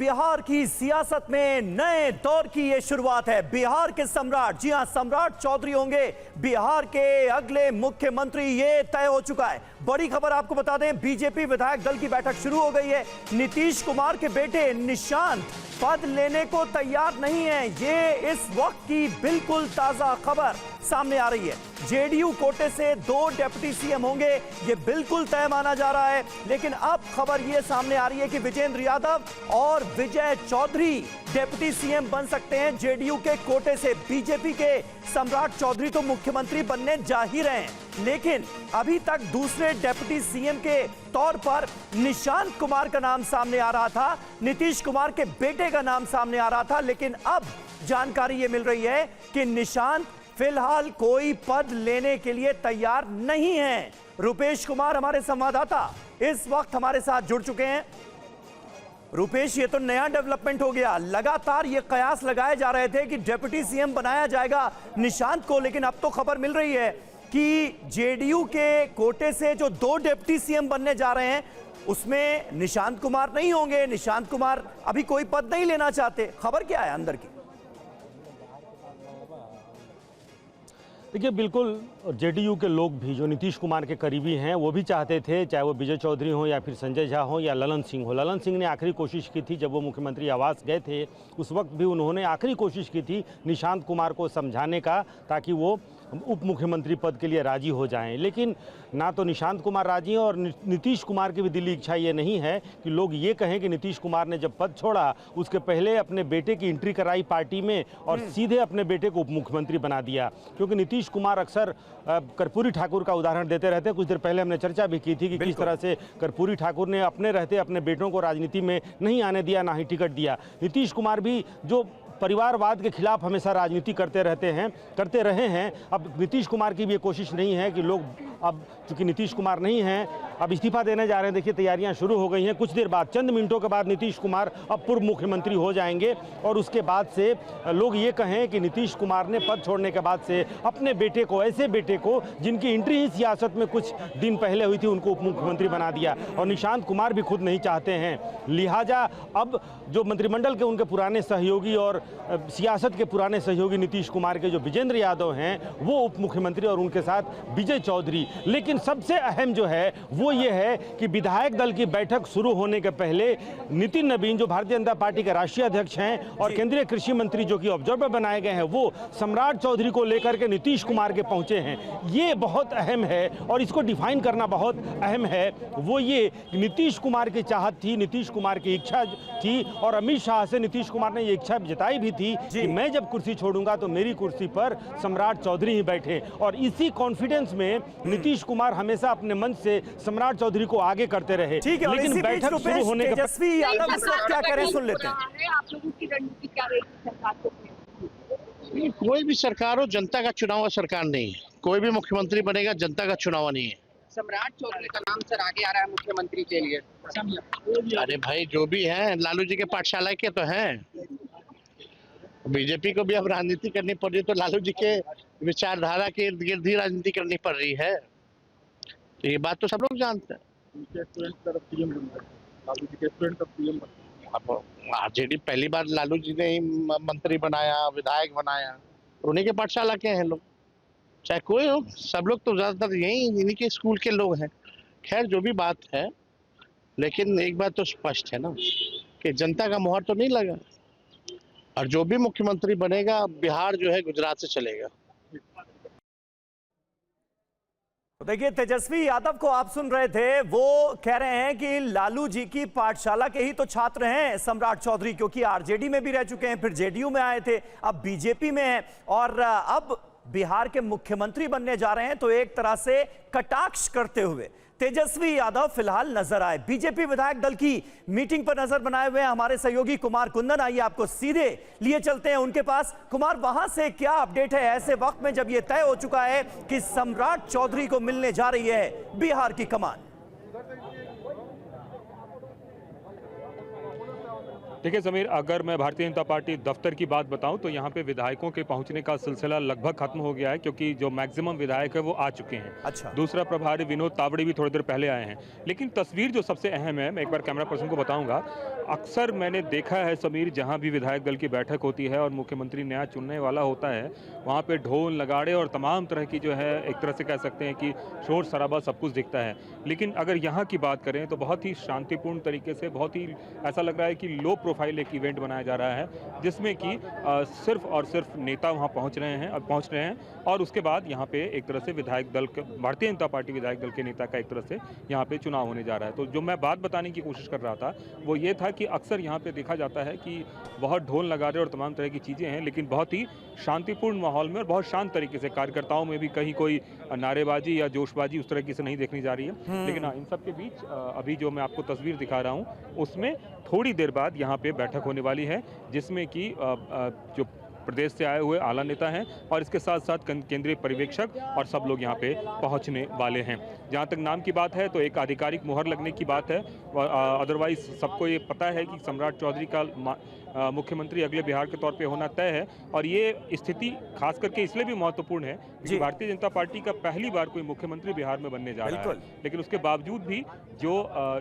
बिहार की सियासत में नए दौर की ये शुरुआत है। बिहार के सम्राट, जी हां, सम्राट चौधरी होंगे बिहार के अगले मुख्यमंत्री, ये तय हो चुका है। बड़ी खबर आपको बता दें, बीजेपी विधायक दल की बैठक शुरू हो गई है। नीतीश कुमार के बेटे निशांत पद लेने को तैयार नहीं है, ये इस वक्त की बिल्कुल ताजा खबर सामने आ रही है। जेडीयू कोटे से 2 डिप्टी सीएम होंगे, ये बिल्कुल तय माना जा रहा है। लेकिन अब खबर ये सामने आ रही है कि विजेंद्र यादव और विजय चौधरी डिप्टी सीएम बन सकते हैं जेडीयू के कोटे से। बीजेपी के सम्राट चौधरी तो मुख्यमंत्री बनने जा ही रहे हैं, लेकिन अभी तक दूसरे डिप्टी सीएम के तौर पर निशांत कुमार का नाम सामने आ रहा था, नीतीश कुमार के बेटे का नाम सामने आ रहा था। लेकिन अब जानकारी ये मिल रही है कि निशांत फिलहाल कोई पद लेने के लिए तैयार नहीं है। रुपेश कुमार हमारे संवाददाता इस वक्त हमारे साथ जुड़ चुके हैं। रुपेश, ये तो नया डेवलपमेंट हो गया। लगातार ये कयास लगाए जा रहे थे कि डिप्टी सीएम बनाया जाएगा निशांत को, लेकिन अब तो खबर मिल रही है कि जेडीयू के कोटे से जो 2 डिप्टी सीएम बनने जा रहे हैं उसमें निशांत कुमार नहीं होंगे। निशांत कुमार अभी कोई पद नहीं लेना चाहते। खबर क्या है अंदर की? देखिए, बिल्कुल जेडीयू के लोग भी जो नीतीश कुमार के करीबी हैं वो भी चाहते थे, चाहे वो विजय चौधरी हो या फिर संजय झा हो या ललन सिंह हो। ललन सिंह ने आखिरी कोशिश की थी जब वो मुख्यमंत्री आवास गए थे, उस वक्त भी उन्होंने आखिरी कोशिश की थी निशांत कुमार को समझाने का, ताकि वो उप मुख्यमंत्री पद के लिए राजी हो जाएं। लेकिन ना तो निशांत कुमार राजी हैं और नीतीश कुमार की भी दिली इच्छा ये नहीं है कि लोग ये कहें कि नीतीश कुमार ने जब पद छोड़ा उसके पहले अपने बेटे की एंट्री कराई पार्टी में और सीधे अपने बेटे को उप मुख्यमंत्री बना दिया। क्योंकि नीतीश कुमार अक्सर कर्पूरी ठाकुर का उदाहरण देते रहते हैं। कुछ देर पहले हमने चर्चा भी की थी कि किस तरह से कर्पूरी ठाकुर ने अपने रहते अपने बेटों को राजनीति में नहीं आने दिया, ना ही टिकट दिया। नीतीश कुमार भी जो परिवारवाद के खिलाफ हमेशा राजनीति करते रहे हैं। अब नीतीश कुमार की भी ये कोशिश नहीं है कि लोग, अब चूंकि नीतीश कुमार नहीं हैं, अब इस्तीफा देने जा रहे हैं। देखिए, तैयारियां शुरू हो गई हैं। कुछ देर बाद, चंद मिनटों के बाद नीतीश कुमार अब पूर्व मुख्यमंत्री हो जाएंगे और उसके बाद से लोग ये कहें कि नीतीश कुमार ने पद छोड़ने के बाद से अपने बेटे को, ऐसे बेटे को जिनकी एंट्री ही सियासत में कुछ दिन पहले हुई थी, उनको उप मुख्यमंत्री बना दिया। और निशांत कुमार भी खुद नहीं चाहते हैं। लिहाजा अब जो मंत्रिमंडल के उनके पुराने सहयोगी और सियासत के पुराने सहयोगी नीतीश कुमार के जो विजेंद्र यादव हैं, वो उप मुख्यमंत्री और उनके साथ विजय चौधरी। लेकिन सबसे अहम जो है वो ये है कि विधायक दल की बैठक शुरू होने के पहले नितिन नवीन, जो भारतीय जनता पार्टी के राष्ट्रीय अध्यक्ष हैं, और केंद्रीय कृषि मंत्री जो कि ऑब्जर्वर बनाए गए हैं, वो सम्राट चौधरी को लेकर के नीतीश कुमार के पहुंचे हैं। ये बहुत अहम है और इसको डिफाइन करना बहुत अहम है। वो ये नीतीश कुमार की चाहत थी, नीतीश कुमार की इच्छा थी, और अमित शाह से नीतीश कुमार ने ये इच्छा जताई भी थी कि मैं जब कुर्सी छोड़ूंगा तो मेरी कुर्सी पर सम्राट चौधरी ही बैठे। और इसी कॉन्फिडेंस में नीतीश कुमार हमेशा अपने मन से सम्राट चौधरी को आगे करते रहे। लेकिन बैठक शुरू होने के तेजस्वी यादव इस वक्त क्या करें, सुन लेते हैं। आप लोगों की रणनीति क्या रहेगी सरकार को? कोई भी सरकार हो, जनता का चुनाव हुआ सरकार नहीं है। कोई भी मुख्यमंत्री बनेगा, जनता का चुनाव नहीं है। सम्राट चौधरी का नाम सर आगे आ रहा है मुख्यमंत्री के लिए। अरे भाई, जो भी है लालू जी के पाठशाला के तो हैं। बीजेपी को भी अब राजनीति करनी पड़ रही है, तो लालू जी के विचारधारा के इर्द गिर्द ही राजनीति करनी पड़ रही है। तो ये बात तो सब लोग जानते हैं। अब आरजेडी पहली बार लालू जी ने ही मंत्री बनाया, विधायक बनाया, उन्हीं के पाठशाला के हैं लोग। चाहे कोई हो, सब लोग तो ज्यादातर यही इन्हीं के स्कूल के लोग हैं। खैर, जो भी बात है, लेकिन एक बात तो स्पष्ट है ना कि जनता का मोहर तो नहीं लगा, और जो भी मुख्यमंत्री बनेगा, बिहार जो है गुजरात से चलेगा। देखिए, तेजस्वी यादव को आप सुन रहे थे, वो कह रहे हैं कि लालू जी की पाठशाला के ही तो छात्र हैं सम्राट चौधरी, क्योंकि आरजेडी में भी रह चुके हैं, फिर जेडीयू में आए थे, अब बीजेपी में हैं और अब बिहार के मुख्यमंत्री बनने जा रहे हैं। तो एक तरह से कटाक्ष करते हुए तेजस्वी यादव फिलहाल नजर आए। बीजेपी विधायक दल की मीटिंग पर नजर बनाए हुए हमारे सहयोगी कुमार कुंदन, आइए आपको सीधे लिए चलते हैं उनके पास। कुमार, वहां से क्या अपडेट है ऐसे वक्त में जब यह तय हो चुका है कि सम्राट चौधरी को मिलने जा रही है बिहार की कमान? देखिए समीर, अगर मैं भारतीय जनता पार्टी दफ्तर की बात बताऊं तो यहाँ पे विधायकों के पहुंचने का सिलसिला लगभग खत्म हो गया है, क्योंकि जो मैक्सिमम विधायक है वो आ चुके हैं। अच्छा। दूसरा प्रभारी विनोद तावड़े भी थोड़ी देर पहले आए हैं। लेकिन तस्वीर जो सबसे अहम है, मैं एक बार कैमरा पर्सन को बताऊंगा, अक्सर मैंने देखा है समीर, जहाँ भी विधायक दल की बैठक होती है और मुख्यमंत्री नया चुनने वाला होता है, वहाँ पे ढोल नगाड़े और तमाम तरह की जो है एक तरह से कह सकते हैं कि शोर शराबा सब कुछ दिखता है। लेकिन अगर यहाँ की बात करें तो बहुत ही शांतिपूर्ण तरीके से, बहुत ही ऐसा लग रहा है कि लो प्रोफाइल एक इवेंट बनाया जा रहा है, जिसमें कि सिर्फ और सिर्फ नेता वहाँ पहुँच रहे हैं और उसके बाद यहाँ पे एक तरह से विधायक दल, भारतीय जनता पार्टी विधायक दल के नेता का एक तरह से यहाँ पे चुनाव होने जा रहा है। तो जो मैं बात बताने की कोशिश कर रहा था वो ये था कि अक्सर यहाँ पे देखा जाता है कि बहुत ढोल नगाड़े और तमाम तरह की चीज़ें हैं, लेकिन बहुत ही शांतिपूर्ण माहौल में और बहुत शांत तरीके से, कार्यकर्ताओं में भी कहीं कोई नारेबाजी या जोशबाजी उस तरह की से नहीं देखनी जा रही है। लेकिन इन सब के बीच अभी जो मैं आपको तस्वीर दिखा रहा हूँ उसमें थोड़ी देर बाद यहाँ पे बैठक होने वाली है, जिसमें कि जो प्रदेश से आए हुए आला नेता हैं और इसके साथ साथ केंद्रीय पर्यवेक्षक और सब लोग यहाँ पे पहुँचने वाले हैं। जहाँ तक नाम की बात है तो एक आधिकारिक मुहर लगने की बात है, अदरवाइज सबको ये पता है कि सम्राट चौधरी का मुख्यमंत्री अगले बिहार के तौर पे होना तय है। और ये स्थिति खास करके इसलिए भी महत्वपूर्ण है कि भारतीय जनता पार्टी का पहली बार कोई मुख्यमंत्री बिहार में बनने जा रहा है, लेकिन उसके बावजूद भी जो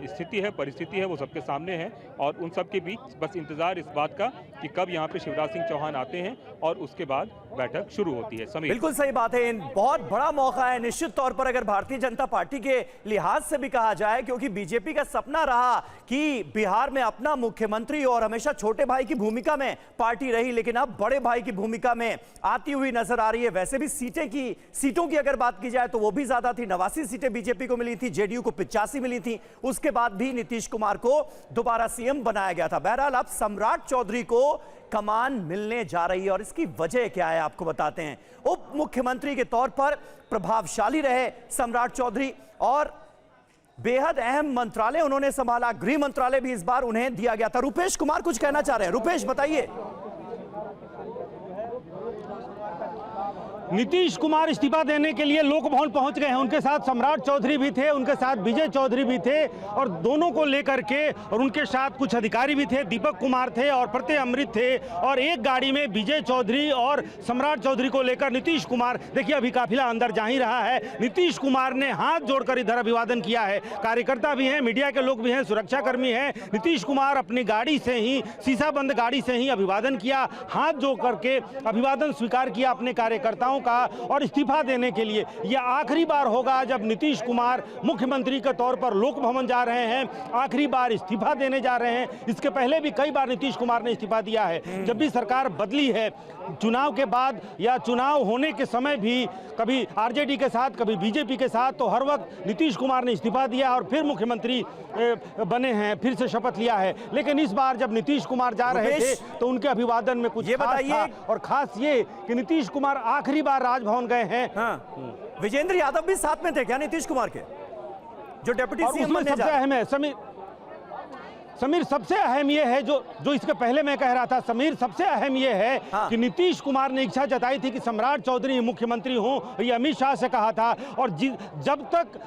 स्थिति है, परिस्थिति है, वो सबके सामने है और उन सब के बीच बस इंतजार इस बात का कि कब यहाँ पे शिवराज सिंह चौहान आते हैं और उसके बाद बैठक शुरू होती है। समीर, बिल्कुल सही बात है, बहुत बड़ा मौका है निश्चित तौर पर, अगर भारतीय जनता पार्टी के लिहाज से भी कहा जाए, क्योंकि बीजेपी का सपना रहा कि बिहार में अपना मुख्यमंत्री, और हमेशा छोटे भाई की भूमिका में पार्टी रही, लेकिन अब बड़े भाई की भूमिका में आती हुई नजर आ रही है। वैसे भी सीटों की अगर बात की जाए तो वो भी ज्यादा थी, 89 सीटें बीजेपी को मिली थी, जेडीयू को 85 मिली थी, उसके बाद भी नीतीश कुमार को दोबारा सीएम बनाया गया था। बहरहाल अब सम्राट चौधरी को कमान मिलने जा रही है और इसकी वजह क्या है आपको बताते हैं। उप मुख्यमंत्री के तौर पर प्रभावशाली रहे सम्राट चौधरी और बेहद अहम मंत्रालय उन्होंने संभाला, गृह मंत्रालय भी इस बार उन्हें दिया गया था। रुपेश कुमार कुछ कहना चाह रहे हैं, रुपेश बताइए। नीतीश कुमार इस्तीफा देने के लिए लोक भवन पहुंच गए हैं, उनके साथ सम्राट चौधरी भी थे, उनके साथ विजय चौधरी भी थे और दोनों को लेकर के, और उनके साथ कुछ अधिकारी भी थे, दीपक कुमार थे और प्रत्यय अमृत थे, और एक गाड़ी में विजय चौधरी और सम्राट चौधरी को लेकर नीतीश कुमार, देखिए अभी काफिला अंदर जा ही रहा है। नीतीश कुमार ने हाथ जोड़कर इधर अभिवादन किया है, कार्यकर्ता भी हैं, मीडिया के लोग भी हैं, सुरक्षाकर्मी हैं। नीतीश कुमार अपनी गाड़ी से ही, शीशा बंद गाड़ी से ही अभिवादन किया, हाथ जोड़ करके अभिवादन स्वीकार किया अपने कार्यकर्ताओं का और इस्तीफा देने के लिए। यह आखिरी बार होगा जब नीतीश कुमार मुख्यमंत्री के तौर पर लोक भवन जा रहे हैं, आखिरी बार इस्तीफा देने जा रहे हैं। इसके पहले भी कई बार नीतीश कुमार ने इस्तीफा दिया है, जब भी सरकार बदली है, चुनाव के बाद या चुनाव होने के समय भी, कभी आरजेडी के साथ, कभी बीजेपी के साथ, तो हर वक्त नीतीश कुमार ने इस्तीफा दिया और फिर मुख्यमंत्री बने हैं, फिर से शपथ लिया है। लेकिन इस बार जब नीतीश कुमार जा रहे थे तो उनके अभिवादन में कुछ खास था, और खास ये कि नीतीश कुमार आखिरी बार राजभवन गए हैं। हाँ। विजेंद्र यादव भी साथ में थे क्या नीतीश कुमार के, जो डिप्टी सीएम बनने जा रहे हैं? अहम है समीर, सबसे अहम यह है जो इसके पहले मैं कह रहा था समीर, सबसे अहम यह है कि नीतीश कुमार ने इच्छा जताई थी कि सम्राट चौधरी मुख्यमंत्री हों, ये अमित शाह से कहा था। और जब तक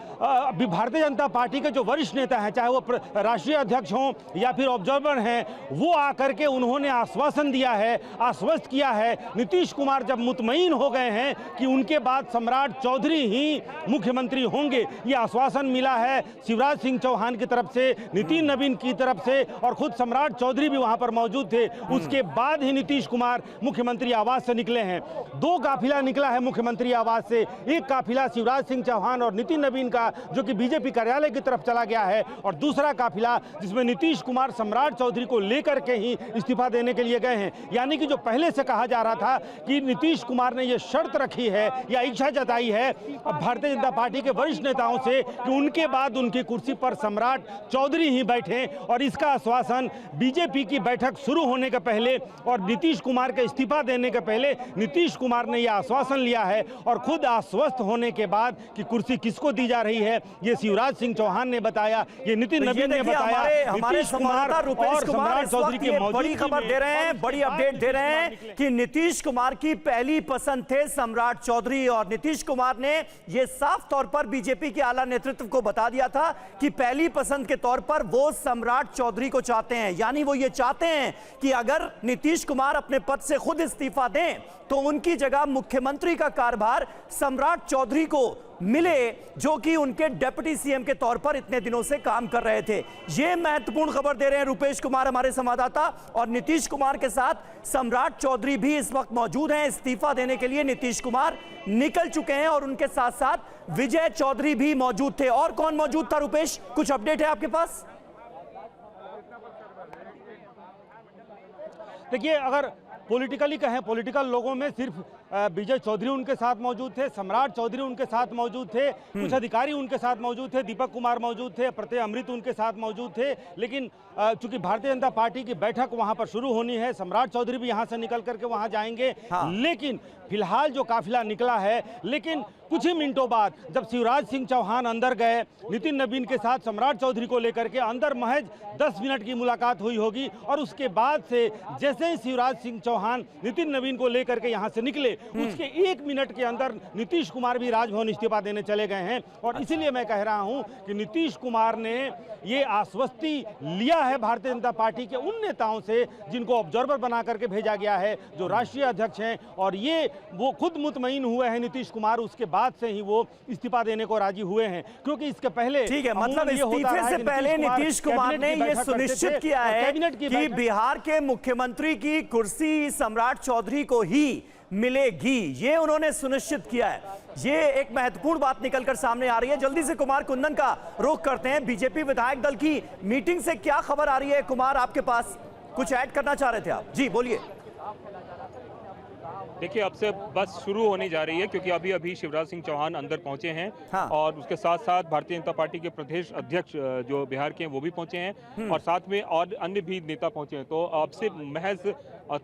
भारतीय जनता पार्टी के जो वरिष्ठ नेता हैं, चाहे वो राष्ट्रीय अध्यक्ष हों या फिर ऑब्जर्वर हैं, वो आकर के उन्होंने आश्वासन दिया है, आश्वस्त किया है। नीतीश कुमार जब मुतमईन हो गए हैं कि उनके बाद सम्राट चौधरी ही मुख्यमंत्री होंगे, ये आश्वासन मिला है शिवराज सिंह चौहान की तरफ से, नितिन नवीन की तरफ से, और खुद सम्राट चौधरी भी वहां पर मौजूद थे। उसके बाद ही नीतीश कुमार मुख्यमंत्री आवास से निकले हैं। 2 काफिला निकला है मुख्यमंत्री आवास से, एक काफिला शिवराज सिंह चौहान और नितिन नवीन का जो कि बीजेपी कार्यालय की तरफ चला गया है, और दूसरा काफिला जिसमें नीतीश कुमार सम्राट चौधरी को लेकर के ही इस्तीफा देने के लिए गए हैं। यानी कि जो पहले से कहा जा रहा था कि नीतीश कुमार ने यह शर्त रखी है या इच्छा जताई है भारतीय जनता पार्टी के वरिष्ठ नेताओं से कि उनके बाद उनकी कुर्सी पर सम्राट चौधरी ही बैठे, और इसका आश्वासन बीजेपी की बैठक शुरू होने के पहले और नीतीश कुमार के इस्तीफा देने के पहले नीतीश कुमार ने यह आश्वासन लिया है। और खुद आश्वस्त होने के बाद कि कुर्सी किसको दी जा रही है, ये शिवराज सिंह चौहान ने बताया, ये नितिन नवीन ने बताया। हमारे संवाददाता रुपेश कुमार चौधरी की बड़ी खबर दे रहे हैं, बड़ी अपडेट दे रहे हैं कि नीतीश कुमार की पहली पसंद थे सम्राट चौधरी, और नीतीश कुमार ने यह साफ तौर पर बीजेपी के आला नेतृत्व को बता दिया था कि पहली पसंद के तौर पर वो सम्राट चौधरी को चाहते हैं। यानी वो ये चाहते हैं कि अगर नीतीश कुमार अपने पद से खुद इस्तीफा दें तो उनकी जगह मुख्यमंत्री का कार्यभार सम्राट चौधरी को मिले, जो कि उनके डिप्टी सीएम के तौर पर इतने दिनों से काम कर रहे थे। ये महत्वपूर्ण खबर दे रहे हैं रुपेश कुमार हमारे संवाददाता, और नीतीश कुमार के साथ सम्राट चौधरी भी इस वक्त मौजूद हैं। इस्तीफा देने के लिए नीतीश कुमार निकल चुके हैं और उनके साथ साथ विजय चौधरी भी मौजूद थे। और कौन मौजूद था रुपेश, कुछ अपडेट है आपके पास? देखिए, अगर पॉलिटिकली कहें, पॉलिटिकल लोगों में सिर्फ विजय चौधरी उनके साथ मौजूद थे, सम्राट चौधरी उनके साथ मौजूद थे, कुछ अधिकारी उनके साथ मौजूद थे, दीपक कुमार मौजूद थे, प्रत्यय अमृत उनके साथ मौजूद थे। लेकिन चूंकि भारतीय जनता पार्टी की बैठक वहां पर शुरू होनी है, सम्राट चौधरी भी यहां से निकल करके वहां जाएंगे। लेकिन फिलहाल जो काफिला निकला है, लेकिन कुछ ही मिनटों बाद जब शिवराज सिंह चौहान अंदर गए, नितिन नवीन के साथ सम्राट चौधरी को लेकर के अंदर महज 10 मिनट की मुलाकात हुई होगी, और उसके बाद से जैसे ही शिवराज सिंह चौहान नितिन नवीन को लेकर के यहां से निकले, उसके 1 मिनट के अंदर नीतीश कुमार भी राजभवन इस्तीफा देने चले गए हैं। और इसीलिए मैं कह रहा हूं कि नीतीश कुमार ने ये आश्वस्ति लिया है भारतीय जनता पार्टी के उन नेताओं से जिनको ऑब्जर्वर बना करके भेजा गया है, जो राष्ट्रीय अध्यक्ष हैं, और ये वो खुद मुतमईन हुए हैं नीतीश कुमार, उसके बाद से ही वो इस्तीफा देने को राजी हुए हैं। क्योंकि इसके पहले, ठीक है, मतलब इस्तीफे से पहले नीतीश कुमार ने ये सुनिश्चित किया है कि बिहार के मुख्यमंत्री की कुर्सी सम्राट चौधरी को ही मिलेगी, ये उन्होंने सुनिश्चित किया है। ये एक महत्वपूर्ण बात निकलकर सामने आ रही है। जल्दी से कुमार कुंदन का रुख करते हैं। बीजेपी विधायक दल की मीटिंग से क्या खबर आ रही है? कुमार, आपके पास कुछ ऐड करना चाह रहे थे आप? जी बोलिए। देखिए, अब से बस शुरू होने जा रही है, क्योंकि अभी अभी शिवराज सिंह चौहान अंदर पहुंचे हैं। और उसके साथ साथ भारतीय जनता पार्टी के प्रदेश अध्यक्ष जो बिहार के हैं वो भी पहुंचे हैं, और साथ में और अन्य भी नेता पहुंचे हैं। तो अब से महज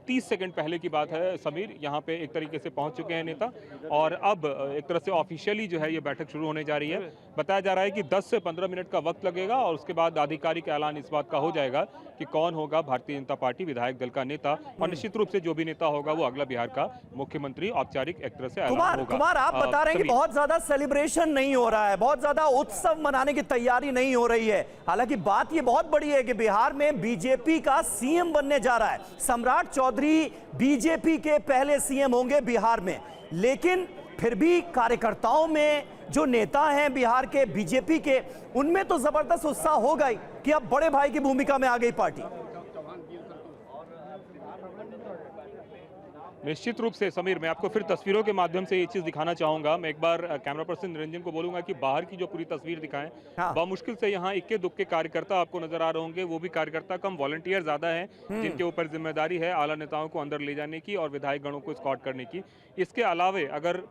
30 सेकंड पहले की बात है समीर, यहाँ पे एक तरीके से पहुंच चुके हैं नेता, और अब एक तरह से ऑफिशियली जो है ये बैठक शुरू होने जा रही है। बताया जा रहा है कि 10 से 15 मिनट का वक्त लगेगा, और उसके बाद आधिकारिक ऐलान इस बात का हो जाएगा कि कौन होगा भारतीय जनता पार्टी विधायक दल का नेता, और निश्चित रूप से जो भी नेता होगा वो अगला बिहार का मुख्यमंत्री औपचारिक एक तरह से ऐलान होगा। कुमार, आप बता रहे हैं कि बहुत ज्यादा सेलिब्रेशन नहीं हो रहा है, बहुत ज्यादा उत्सव मनाने की तैयारी नहीं हो रही है। हालांकि बात ये बहुत बड़ी है कि बिहार में बीजेपी का सीएम बनने जा रहा है। सम्राट चौधरी बीजेपी के पहले सीएम होंगे बिहार में, लेकिन फिर भी कार्यकर्ताओं में जो नेता हैं बिहार के बीजेपी के, उनमें तो जबरदस्त उत्साह होगा ही कि अब बड़े भाई की भूमिका में आ गई पार्टी। निश्चित रूप से समीर, मैं आपको फिर तस्वीरों के माध्यम से ये चीज़ दिखाना चाहूंगा। मैं एक बार कैमरा पर्सन निरंजन को बोलूंगा कि बाहर की जो पूरी तस्वीर दिखाएं। बामुश्किल से यहाँ इक्के दुक्के कार्यकर्ता आपको नजर आ रहे होंगे, वो भी कार्यकर्ता कम वॉलंटियर ज्यादा हैं, जिनके ऊपर जिम्मेदारी है आला नेताओं को अंदर ले जाने की और विधायक गणों को स्कॉट करने की। इसके अलावे अगर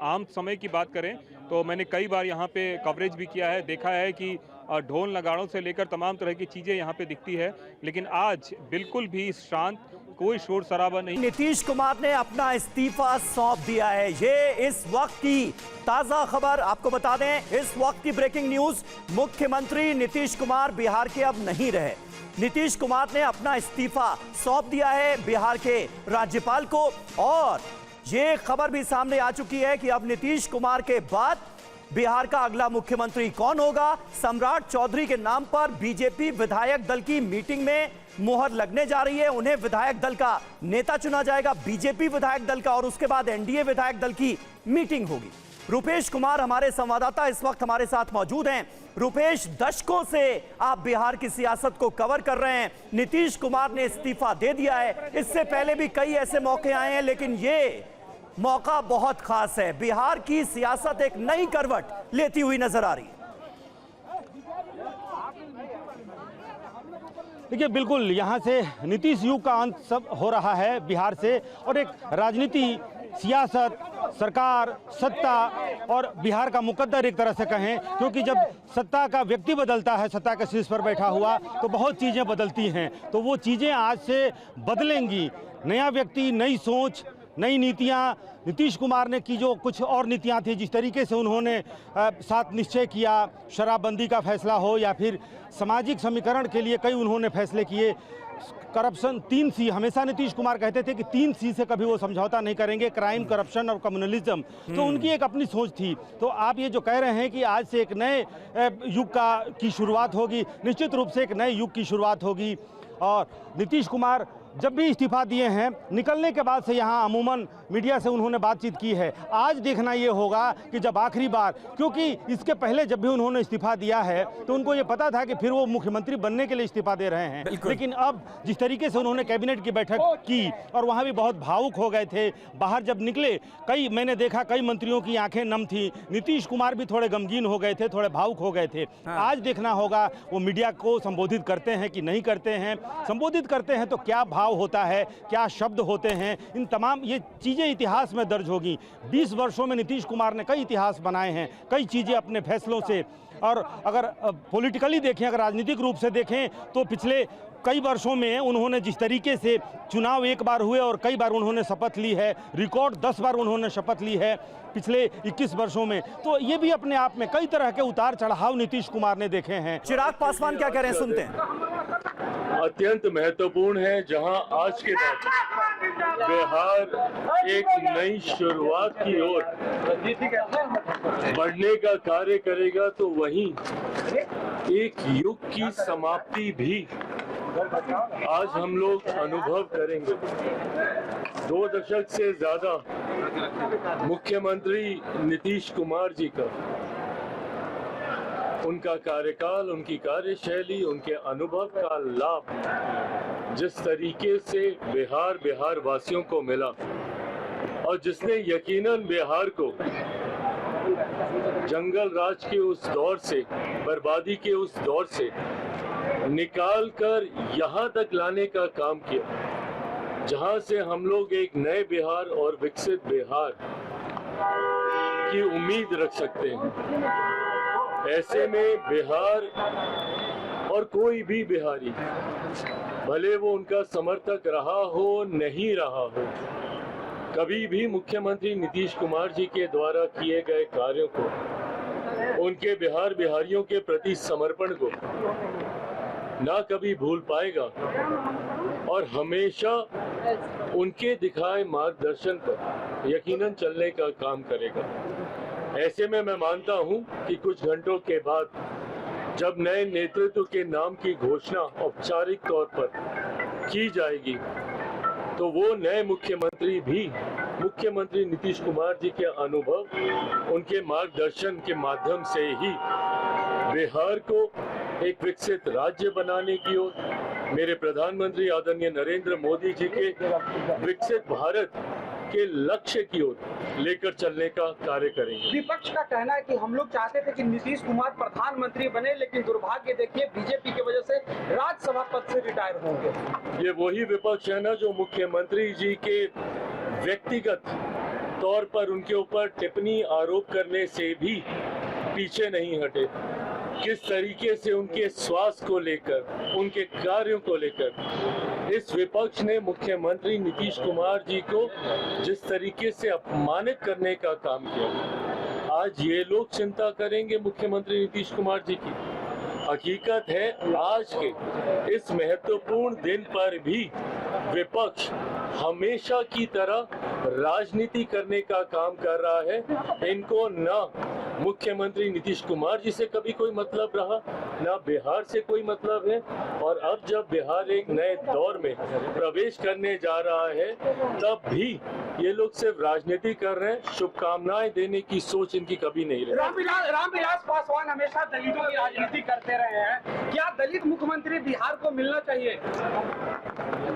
आम समय की बात करें तो मैंने कई बार यहाँ पे कवरेज भी किया है, देखा है कि ढोल नगाड़ों से लेकर तमाम तरह की चीजें यहाँ पे दिखती है, लेकिन आज बिल्कुल भी शांत, कोई शोर शराबा नहीं। नीतीश कुमार ने अपना इस्तीफा सौंप दिया है। ये इस वक्त की ताजा खबर आपको बता दें, इस वक्त की ब्रेकिंग न्यूज। मुख्यमंत्री नीतीश कुमार बिहार के अब नहीं रहे। नीतीश कुमार ने अपना इस्तीफा सौंप दिया है बिहार के राज्यपाल को, और ये खबर भी सामने आ चुकी है कि अब नीतीश कुमार के बाद बिहार का अगला मुख्यमंत्री कौन होगा। सम्राट चौधरी के नाम पर बीजेपी विधायक दल की मीटिंग में मुहर लगने जा रही है। उन्हें विधायक दल का नेता चुना जाएगा, बीजेपी विधायक दल का, और उसके बाद एनडीए विधायक दल की मीटिंग होगी। रुपेश कुमार हमारे संवाददाता इस वक्त हमारे साथ मौजूद हैं। रुपेश, दशकों से आप बिहार की सियासत को कवर कर रहे हैं। नीतीश कुमार ने इस्तीफा दे दिया है, इससे पहले भी कई ऐसे मौके आए हैं, लेकिन ये मौका बहुत खास है। बिहार की सियासत एक नई करवट लेती हुई नजर आ रही है। देखिए, बिल्कुल यहाँ से नीतीश युग का अंत सब हो रहा है बिहार से, और एक राजनीति, सियासत, सरकार, सत्ता और बिहार का मुकद्दर एक तरह से कहें, क्योंकि जब सत्ता का व्यक्ति बदलता है, सत्ता के शीर्ष पर बैठा हुआ, तो बहुत चीज़ें बदलती हैं। तो वो चीज़ें आज से बदलेंगी। नया व्यक्ति, नई सोच, नई नीतियां नीतीश कुमार ने की, जो कुछ और नीतियां थी, जिस तरीके से उन्होंने साथ निश्चय किया, शराबबंदी का फैसला हो या फिर सामाजिक समीकरण के लिए कई उन्होंने फैसले किए, करप्शन 3C, हमेशा नीतीश कुमार कहते थे कि 3C से कभी वो समझौता नहीं करेंगे, क्राइम, करप्शन और कम्युनलिज्म। तो उनकी एक अपनी सोच थी। तो आप ये जो कह रहे हैं कि आज से एक नए युग की शुरुआत होगी, निश्चित रूप से एक नए युग की शुरुआत होगी। और नीतीश कुमार जब भी इस्तीफा दिए हैं, निकलने के बाद से यहाँ अमूमन मीडिया से उन्होंने बातचीत की है। आज देखना ये होगा कि जब आखिरी बार, क्योंकि इसके पहले जब भी उन्होंने इस्तीफा दिया है तो उनको ये पता था कि फिर वो मुख्यमंत्री बनने के लिए इस्तीफा दे रहे हैं, लेकिन अब जिस तरीके से उन्होंने कैबिनेट की बैठक की और वहाँ भी बहुत भावुक हो गए थे, बाहर जब निकले मैंने देखा कई मंत्रियों की आंखें नम थी, नीतीश कुमार भी थोड़े गमगीन हो गए थे, थोड़े भावुक हो गए थे। आज देखना होगा वो मीडिया को संबोधित करते हैं कि नहीं करते हैं, संबोधित करते हैं तो क्या भाव होता है, क्या शब्द होते हैं, इन तमाम ये चीज़ें इतिहास में दर्ज होगी। 20 वर्षों में नीतीश कुमार ने कई इतिहास बनाए हैं, कई चीज़ें अपने फैसलों से। और अगर पॉलिटिकली देखें, अगर राजनीतिक रूप से देखें तो पिछले कई वर्षों में उन्होंने जिस तरीके से चुनाव एक बार हुए और कई बार उन्होंने शपथ ली है, रिकॉर्ड 10 बार उन्होंने शपथ ली है पिछले 21 वर्षों में। तो ये भी अपने आप में कई तरह के उतार चढ़ाव नीतीश कुमार ने देखे हैं। चिराग पासवान क्या कह रहे हैं, सुनते हैं। अत्यंत महत्वपूर्ण है, जहां आज के बाद बिहार एक नई शुरुआत की ओर बढ़ने का कार्य करेगा, तो वहीं एक युग की समाप्ति भी आज हम लोग अनुभव करेंगे। 2 दशक से ज्यादा मुख्यमंत्री नीतीश कुमार जी का, उनका कार्यकाल, उनकी कार्यशैली, उनके अनुभव का लाभ जिस तरीके से बिहार वासियों को मिला और जिसने यकीनन बिहार को जंगल राज के उस दौर से, बर्बादी के उस दौर से निकाल कर यहाँ तक लाने का काम किया, जहाँ से हम लोग एक नए बिहार और विकसित बिहार की उम्मीद रख सकते हैं। ऐसे में बिहार और कोई भी बिहारी, भले वो उनका समर्थक रहा हो नहीं रहा हो, कभी भी मुख्यमंत्री नीतीश कुमार जी के द्वारा किए गए कार्यों को, उनके बिहारियों के प्रति समर्पण को ना कभी भूल पाएगा और हमेशा उनके दिखाए मार्गदर्शन पर यकीनन चलने का काम करेगा। ऐसे में मैं मानता हूं कि कुछ घंटों के बाद जब नए नेतृत्व के नाम की घोषणा औपचारिक तौर पर की जाएगी, तो वो नए मुख्यमंत्री भी मुख्यमंत्री नीतीश कुमार जी के अनुभव, उनके मार्गदर्शन के माध्यम से ही बिहार को एक विकसित राज्य बनाने की ओर, मेरे प्रधानमंत्री आदरणीय नरेंद्र मोदी जी के विकसित भारत के लक्ष्य की ओर लेकर चलने का कार्य करेंगे। विपक्ष का कहना है कि हम लोग चाहते थे कि नीतीश कुमार प्रधानमंत्री बने, लेकिन दुर्भाग्य देखिए बीजेपी की वजह से राज्यसभा पद से रिटायर होंगे। ये वही विपक्ष है ना जो मुख्यमंत्री जी के व्यक्तिगत तौर पर उनके ऊपर टिप्पणी आरोप करने से भी पीछे नहीं हटे। किस तरीके से उनके स्वास्थ्य को लेकर, उनके कार्यों को लेकर इस विपक्ष ने मुख्यमंत्री नीतीश कुमार जी को जिस तरीके से अपमानित करने का काम किया, आज ये लोग चिंता करेंगे मुख्यमंत्री नीतीश कुमार जी की। हकीकत है आज के इस महत्वपूर्ण दिन पर भी विपक्ष हमेशा की तरह राजनीति करने का काम कर रहा है। इनको न मुख्यमंत्री नीतीश कुमार जी से कभी कोई मतलब रहा, न बिहार से कोई मतलब है, और अब जब बिहार एक नए दौर में प्रवेश करने जा रहा है, तब भी ये लोग सिर्फ राजनीति कर रहे हैं। शुभकामनाएं देने की सोच इनकी कभी नहीं रही। रामविलास पासवान हमेशा दलितों की राजनीति करते रहे हैं, क्या दलित मुख्यमंत्री बिहार को मिलना चाहिए?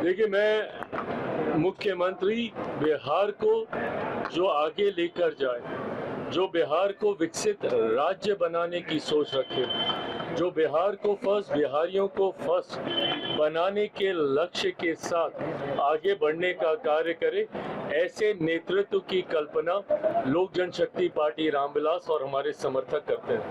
देखिए, मैं मुख्यमंत्री बिहार को जो आगे लेकर जाए, जो बिहार को विकसित राज्य बनाने की सोच रखे, जो बिहार को फर्स्ट, बिहारियों को फर्स्ट बनाने के लक्ष्य के साथ आगे बढ़ने का कार्य करे, ऐसे नेतृत्व की कल्पना लोक जनशक्ति पार्टी रामविलास और हमारे समर्थक करते हैं।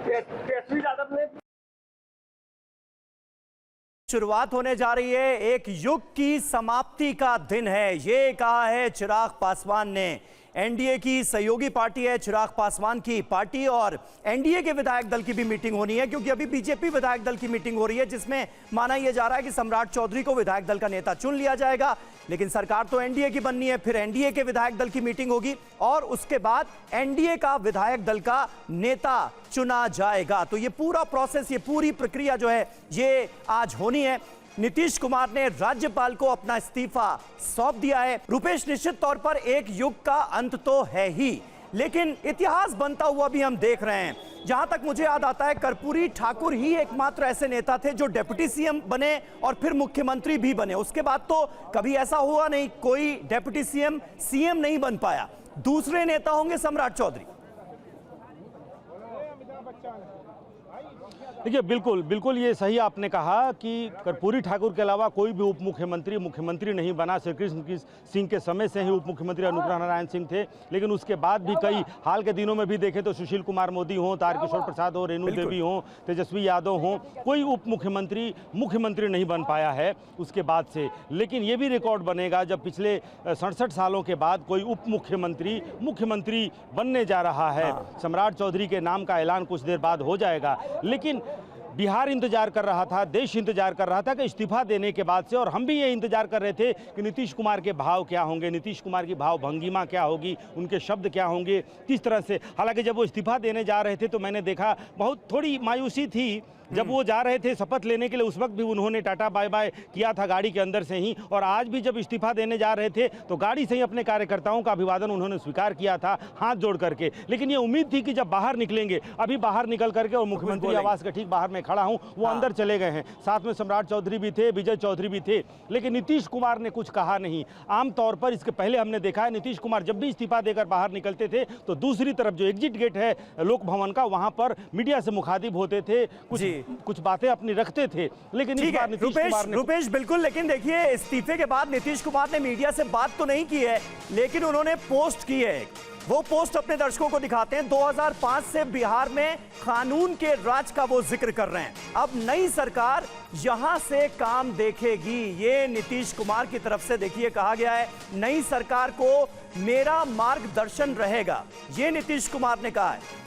शुरुआत होने जा रही है, एक युग की समाप्ति का दिन है, ये कहा है चिराग पासवान ने। एनडीए की सहयोगी पार्टी है चिराग पासवान की पार्टी, और एनडीए के विधायक दल की भी मीटिंग होनी है, क्योंकि अभी बीजेपी विधायक दल की मीटिंग हो रही है, जिसमें माना यह जा रहा है कि सम्राट चौधरी को विधायक दल का नेता चुन लिया जाएगा। लेकिन सरकार तो एनडीए की बननी है, फिर एनडीए के विधायक दल की मीटिंग होगी और उसके बाद एनडीए का विधायक दल का नेता चुना जाएगा। तो ये पूरा प्रोसेस, ये पूरी प्रक्रिया जो है ये आज होनी है। नीतीश कुमार ने राज्यपाल को अपना इस्तीफा सौंप दिया है। रुपेश, निश्चित तौर पर एक युग का अंत तो है ही, लेकिन इतिहास बनता हुआ भी हम देख रहे हैं। जहां तक मुझे याद आता है, कर्पूरी ठाकुर ही एकमात्र ऐसे नेता थे जो डिप्टी सीएम बने और फिर मुख्यमंत्री भी बने। उसके बाद तो कभी ऐसा हुआ नहीं, कोई डिप्टी सीएम नहीं बन पाया। दूसरे नेता होंगे सम्राट चौधरी। देखिए, बिल्कुल ये सही आपने कहा कि कर्पूरी ठाकुर के अलावा कोई भी उप मुख्यमंत्री नहीं बना। श्री कृष्ण सिंह के समय से ही उप मुख्यमंत्री अनुग्रह नारायण सिंह थे, लेकिन उसके बाद भी कई हाल के दिनों में भी देखें तो सुशील कुमार मोदी हों, तारकिशोर प्रसाद हो, रेणु देवी हों, तेजस्वी यादव हों, कोई उप मुख्यमंत्री नहीं बन पाया है उसके बाद से। लेकिन ये भी रिकॉर्ड बनेगा जब पिछले 67 सालों के बाद कोई उप मुख्यमंत्री बनने जा रहा है। सम्राट चौधरी के नाम का ऐलान कुछ देर बाद हो जाएगा, लेकिन बिहार इंतजार कर रहा था, देश इंतजार कर रहा था कि इस्तीफा देने के बाद से, और हम भी ये इंतजार कर रहे थे कि नीतीश कुमार के भाव क्या होंगे, नीतीश कुमार की भाव भंगिमा क्या होगी, उनके शब्द क्या होंगे, किस तरह से। हालांकि जब वो इस्तीफा देने जा रहे थे तो मैंने देखा बहुत थोड़ी मायूसी थी। जब वो जा रहे थे शपथ लेने के लिए, उस वक्त भी उन्होंने टाटा बाय बाय किया था गाड़ी के अंदर से ही, और आज भी जब इस्तीफा देने जा रहे थे तो गाड़ी से ही अपने कार्यकर्ताओं का अभिवादन उन्होंने स्वीकार किया था हाथ जोड़ करके। लेकिन ये उम्मीद थी कि जब बाहर निकलेंगे, अभी बाहर निकल करके, और मुख्यमंत्री आवास के ठीक बाहर में खड़ा हूँ, वो अंदर चले गए हैं। साथ में सम्राट चौधरी भी थे, विजय चौधरी भी थे, लेकिन नीतीश कुमार ने कुछ कहा नहीं। आमतौर पर इसके पहले हमने देखा है, नीतीश कुमार जब भी इस्तीफा देकर बाहर निकलते थे तो दूसरी तरफ जो एग्जिट गेट है लोक भवन का, वहां पर मीडिया से मुखातिब होते थे, कुछ बातें अपनी रखते थे। लेकिन इस बार नीतीश कुमार ने रुपेश बिल्कुल, लेकिन देखिए इस्तीफे के बाद नीतीश कुमार ने मीडिया से बात तो नहीं की है, लेकिन उन्होंने पोस्ट की है। वो पोस्ट अपने दर्शकों को दिखाते हैं। 2005 से बिहार में कानून के राज का वो जिक्र कर रहे हैं। अब नई सरकार यहां से काम देखेगी, ये नीतीश कुमार की तरफ से देखिए कहा गया है। नई सरकार को मेरा मार्गदर्शन रहेगा, ये नीतीश कुमार ने कहा है।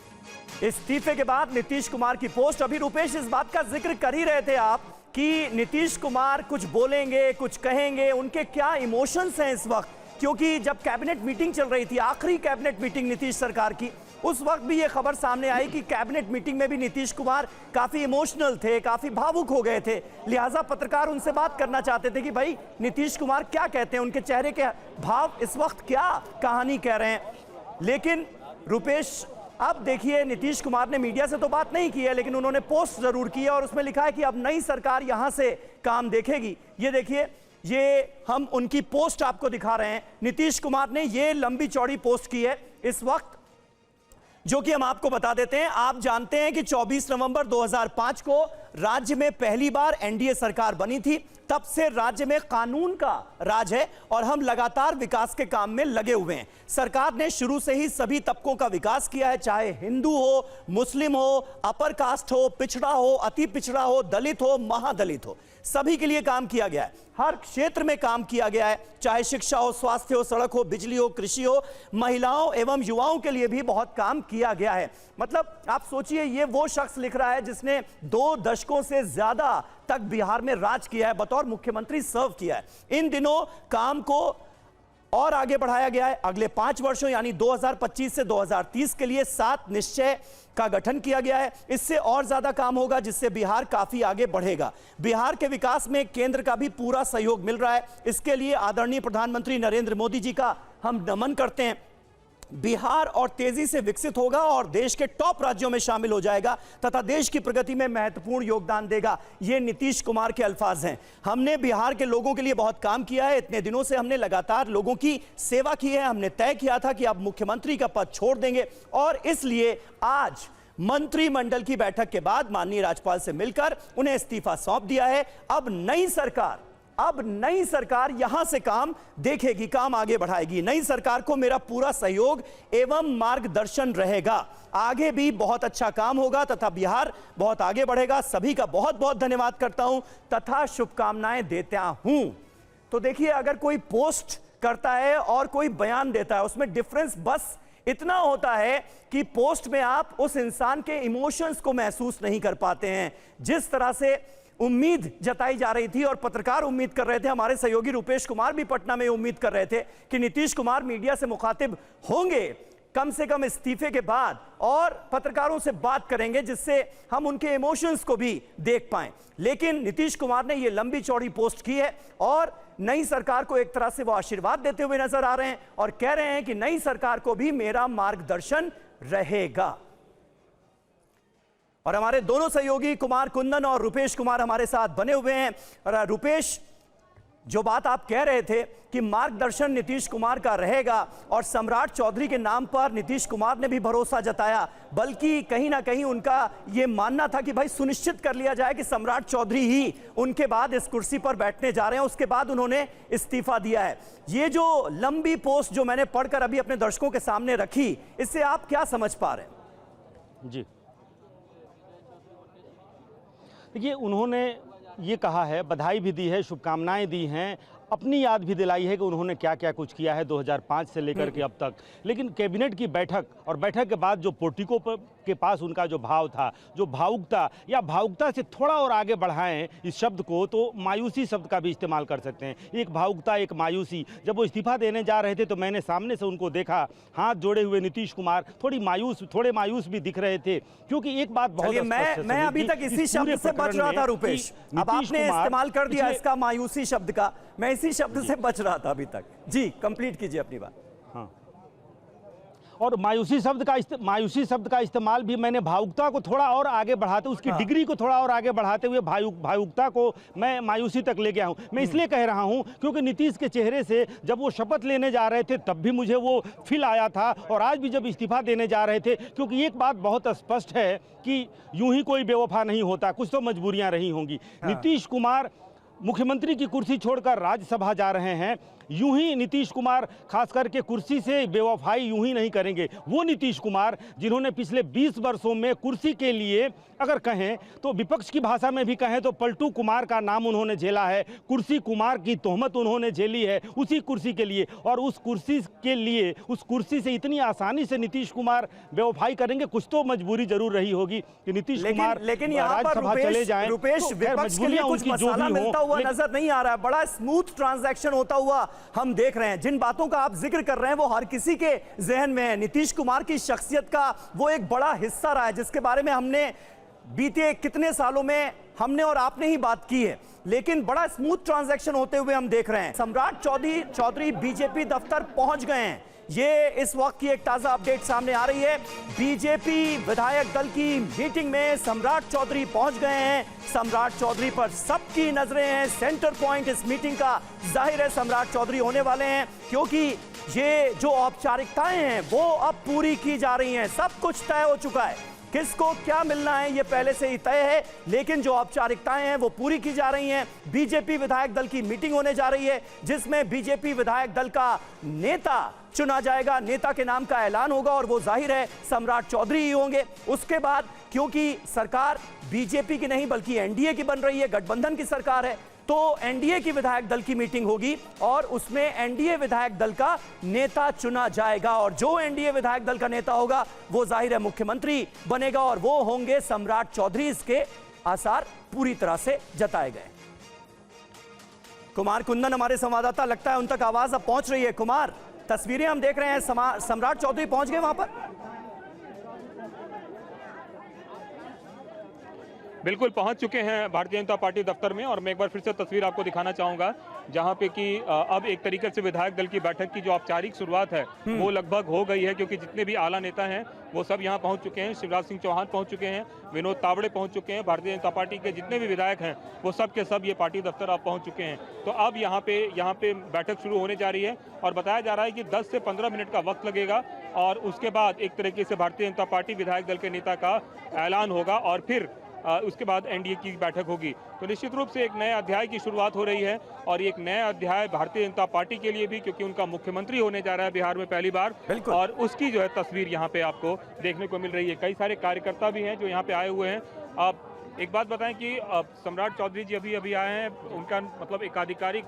इस्तीफे के बाद नीतीश कुमार की पोस्ट। अभी रुपेश इस बात का जिक्र कर ही रहे थे आप कि नीतीश कुमार कुछ बोलेंगे, कुछ कहेंगे, उनके क्या इमोशंस हैं इस वक्त, क्योंकि जब कैबिनेट मीटिंग चल रही थी, आखिरी कैबिनेट मीटिंग नीतीश सरकार की, उस वक्त भी यह खबर सामने आई कि कैबिनेट मीटिंग में भी नीतीश कुमार काफी इमोशनल थे, काफी भावुक हो गए थे। लिहाजा पत्रकार उनसे बात करना चाहते थे कि भाई नीतीश कुमार क्या कहते हैं, उनके चेहरे के भाव इस वक्त क्या कहानी कह रहे हैं। लेकिन रुपेश, अब देखिए नीतीश कुमार ने मीडिया से तो बात नहीं की है, लेकिन उन्होंने पोस्ट जरूर की है और उसमें लिखा है कि अब नई सरकार यहां से काम देखेगी। ये देखिए, ये हम उनकी पोस्ट आपको दिखा रहे हैं। नीतीश कुमार ने ये लंबी चौड़ी पोस्ट की है इस वक्त, जो कि हम आपको बता देते हैं। आप जानते हैं कि 24 नवंबर 2005 को राज्य में पहली बार एनडीए सरकार बनी थी। तब से राज्य में कानून का राज है और हम लगातार विकास के काम में लगे हुए हैं। सरकार ने शुरू से ही सभी तबकों का विकास किया है, चाहे हिंदू हो, मुस्लिम हो, अपर कास्ट हो, पिछड़ा हो, अति पिछड़ा हो, दलित हो, महादलित हो, सभी के लिए काम किया गया है। हर क्षेत्र में काम किया गया है, चाहे शिक्षा हो, स्वास्थ्य हो, सड़क हो, बिजली हो, कृषि हो, महिलाओं एवं युवाओं के लिए भी बहुत काम किया गया है। मतलब आप सोचिए, ये वो शख्स लिख रहा है जिसने 2 दशकों से ज्यादा तक बिहार में राज किया है, बतौर मुख्यमंत्री सर्व किया है। इन दिनों काम को और आगे बढ़ाया गया है। अगले 5 वर्षों यानी 2025 से 2030 के लिए 7 निश्चय का गठन किया गया है। इससे और ज्यादा काम होगा, जिससे बिहार काफी आगे बढ़ेगा। बिहार के विकास में केंद्र का भी पूरा सहयोग मिल रहा है। इसके लिए आदरणीय प्रधानमंत्री नरेंद्र मोदी जी का हम नमन करते हैं। बिहार और तेजी से विकसित होगा और देश के टॉप राज्यों में शामिल हो जाएगा तथा देश की प्रगति में महत्वपूर्ण योगदान देगा। ये नीतीश कुमार के अल्फाज हैं। हमने बिहार के लोगों के लिए बहुत काम किया है। इतने दिनों से हमने लगातार लोगों की सेवा की है। हमने तय किया था कि अब मुख्यमंत्री का पद छोड़ देंगे और इसलिए आज मंत्रिमंडल की बैठक के बाद माननीय राज्यपाल से मिलकर उन्हें इस्तीफा सौंप दिया है। अब नई सरकार अब नई सरकार यहां से काम देखेगी, काम आगे बढ़ाएगी। नई सरकार को मेरा पूरा सहयोग एवं मार्गदर्शन रहेगा। आगे भी बहुत अच्छा काम होगा तथा बिहार बहुत आगे बढ़ेगा। सभी का बहुत बहुत धन्यवाद करता हूं तथा शुभकामनाएं देता हूं। तो देखिए, अगर कोई पोस्ट करता है और कोई बयान देता है, उसमें डिफरेंस बस इतना होता है कि पोस्ट में आप उस इंसान के इमोशंस को महसूस नहीं कर पाते हैं। जिस तरह से उम्मीद जताई जा रही थी और पत्रकार उम्मीद कर रहे थे, हमारे सहयोगी रुपेश कुमार भी पटना में उम्मीद कर रहे थे कि नीतीश कुमार मीडिया से मुखातिब होंगे कम से कम इस्तीफे के बाद और पत्रकारों से बात करेंगे जिससे हम उनके इमोशंस को भी देख पाएं। लेकिन नीतीश कुमार ने यह लंबी चौड़ी पोस्ट की है और नई सरकार को एक तरह से वो आशीर्वाद देते हुए नजर आ रहे हैं और कह रहे हैं कि नई सरकार को भी मेरा मार्गदर्शन रहेगा। और हमारे दोनों सहयोगी कुमार कुंदन और रुपेश कुमार हमारे साथ बने हुए हैं। और रुपेश, जो बात आप कह रहे थे कि मार्गदर्शन नीतीश कुमार का रहेगा और सम्राट चौधरी के नाम पर नीतीश कुमार ने भी भरोसा जताया, बल्कि कहीं ना कहीं उनका यह मानना था कि भाई सुनिश्चित कर लिया जाए कि सम्राट चौधरी ही उनके बाद इस कुर्सी पर बैठने जा रहे हैं। उसके बाद उन्होंने इस्तीफा दिया है। ये जो लंबी पोस्ट जो मैंने पढ़कर अभी अपने दर्शकों के सामने रखी, इससे आप क्या समझ पा रहे हैं? जी, देखिए, उन्होंने ये कहा है, बधाई भी दी है, शुभकामनाएं दी हैं, अपनी याद भी दिलाई है कि उन्होंने क्या क्या कुछ किया है 2005 से लेकर के अब तक। लेकिन कैबिनेट की बैठक और बैठक के बाद जो पोर्टिको के पास उनका जो भाव था, जो भावुकता, या भावुकता से थोड़ा और आगे बढ़ाएं इस शब्द को तो मायूसी शब्द का भी इस्तेमाल कर सकते हैं। एक भावुकता, एक मायूसी। जब वो इस्तीफा देने जा रहे थे तो मैंने सामने से उनको देखा, हाथ जोड़े हुए नीतीश कुमार थोड़े मायूस भी दिख रहे थे, क्योंकि एक बात बहुत मैं अभी तक इसी शब्द से बच रहा था रुपेश। अब आपने इस्तेमाल कर दिया इसका, मायूसी शब्द का। मैं इसी शब्द से बच रहा था अभी तक। जी, कंप्लीट कीजिए अपनी बात। हाँ, और मायूसी शब्द का इस्तेमाल भी मैंने भावुकता को थोड़ा और आगे बढ़ाते, उसकी डिग्री को थोड़ा और आगे बढ़ाते हुए भावुकता को मैं मायूसी तक ले गया हूं। मैं इसलिए कह रहा हूं क्योंकि नीतीश के चेहरे से जब वो शपथ लेने जा रहे थे तब भी मुझे वो फील आया था, और आज भी जब इस्तीफा देने जा रहे थे, क्योंकि एक बात बहुत स्पष्ट है कि यूं ही कोई बेवफा नहीं होता, कुछ तो मजबूरियां रही होंगी। नीतीश कुमार मुख्यमंत्री की कुर्सी छोड़कर राज्यसभा जा रहे हैं। यूं ही नीतीश कुमार खास करके कुर्सी से बेवफाई यूं ही नहीं करेंगे। वो नीतीश कुमार जिन्होंने पिछले 20 वर्षों में कुर्सी के लिए, अगर कहें तो विपक्ष की भाषा में भी कहें तो पलटू कुमार का नाम उन्होंने झेला है, कुर्सी कुमार की तोहमत उन्होंने झेली है उसी कुर्सी के लिए। और उस कुर्सी के लिए, उस कुर्सी से इतनी आसानी से नीतीश कुमार बेवफाई करेंगे, कुछ तो मजबूरी जरूर रही होगी कि नीतीश कुमार राज्यसभा चले जाएं। रुपेश, विपक्ष के लिए कुछ मसाला मिलता हुआ नजर नहीं आ रहा है। बड़ा स्मूथ ट्रांजैक्शन होता हुआ हम देख रहे हैं। जिन बातों का आप जिक्र कर रहे हैं वो हर किसी के जहन में है। नीतीश कुमार की शख्सियत का वो एक बड़ा हिस्सा रहा है जिसके बारे में हमने बीते कितने सालों में हमने और आपने ही बात की है। लेकिन बड़ा स्मूथ ट्रांजैक्शन होते हुए हम देख रहे हैं। सम्राट चौधरी बीजेपी दफ्तर पहुंच गए हैं। ये इस वक्त की एक ताजा अपडेट सामने आ रही है। बीजेपी विधायक दल की मीटिंग में सम्राट चौधरी पहुंच गए हैं। सम्राट चौधरी पर सबकी नजरें हैं। सेंटर पॉइंट इस मीटिंग का जाहिर है सम्राट चौधरी होने वाले हैं, क्योंकि ये जो औपचारिकताएं हैं वो अब पूरी की जा रही हैं। सब कुछ तय हो चुका है, किसको क्या मिलना है ये पहले से ही तय है, लेकिन जो औपचारिकताएं हैं वो पूरी की जा रही हैं। बीजेपी विधायक दल की मीटिंग होने जा रही है जिसमें बीजेपी विधायक दल का नेता चुना जाएगा। नेता के नाम का ऐलान होगा और वो जाहिर है सम्राट चौधरी ही होंगे। उसके बाद क्योंकि सरकार बीजेपी की नहीं बल्कि एनडीए की बन रही है, गठबंधन की सरकार है, तो एनडीए की विधायक दल की मीटिंग होगी और उसमें एनडीए विधायक दल का नेता चुना जाएगा। और जो एनडीए विधायक दल का नेता होगा वो जाहिर है मुख्यमंत्री बनेगा और वो होंगे सम्राट चौधरी। इसके आसार पूरी तरह से जताए गए। कुमार कुंदन हमारे संवाददाता, लगता है उन तक आवाज अब पहुंच रही है। कुमार, तस्वीरें हम देख रहे हैं, सम्राट चौधरी पहुंच गए वहां पर। बिल्कुल पहुंच चुके हैं भारतीय जनता पार्टी दफ्तर में। और मैं एक बार फिर से तस्वीर आपको दिखाना चाहूंगा जहां पे कि अब एक तरीके से विधायक दल की बैठक की जो औपचारिक शुरुआत है वो लगभग हो गई है, क्योंकि जितने भी आला नेता हैं वो सब यहां पहुंच चुके हैं। शिवराज सिंह चौहान पहुंच चुके हैं, विनोद तावड़े पहुंच चुके हैं, भारतीय जनता पार्टी के जितने भी विधायक हैं वो सब के सब ये पार्टी दफ्तर अब पहुंच चुके हैं। तो अब यहाँ पे बैठक शुरू होने जा रही है और बताया जा रहा है कि 10 से 15 मिनट का वक्त लगेगा और उसके बाद एक तरीके से भारतीय जनता पार्टी विधायक दल के नेता का ऐलान होगा और फिर उसके बाद एनडीए की बैठक होगी। तो निश्चित रूप से एक नए अध्याय की शुरुआत हो रही है और एक नया अध्याय भारतीय जनता पार्टी के लिए भी, क्योंकि उनका मुख्यमंत्री होने जा रहा है बिहार में पहली बार, और उसकी जो है तस्वीर यहाँ पे आपको देखने को मिल रही है। कई सारे कार्यकर्ता भी हैं जो यहाँ पे आए हुए हैं। आप एक बात बताएं कि सम्राट चौधरी जी अभी आए हैं, उनका मतलब एक आधिकारिक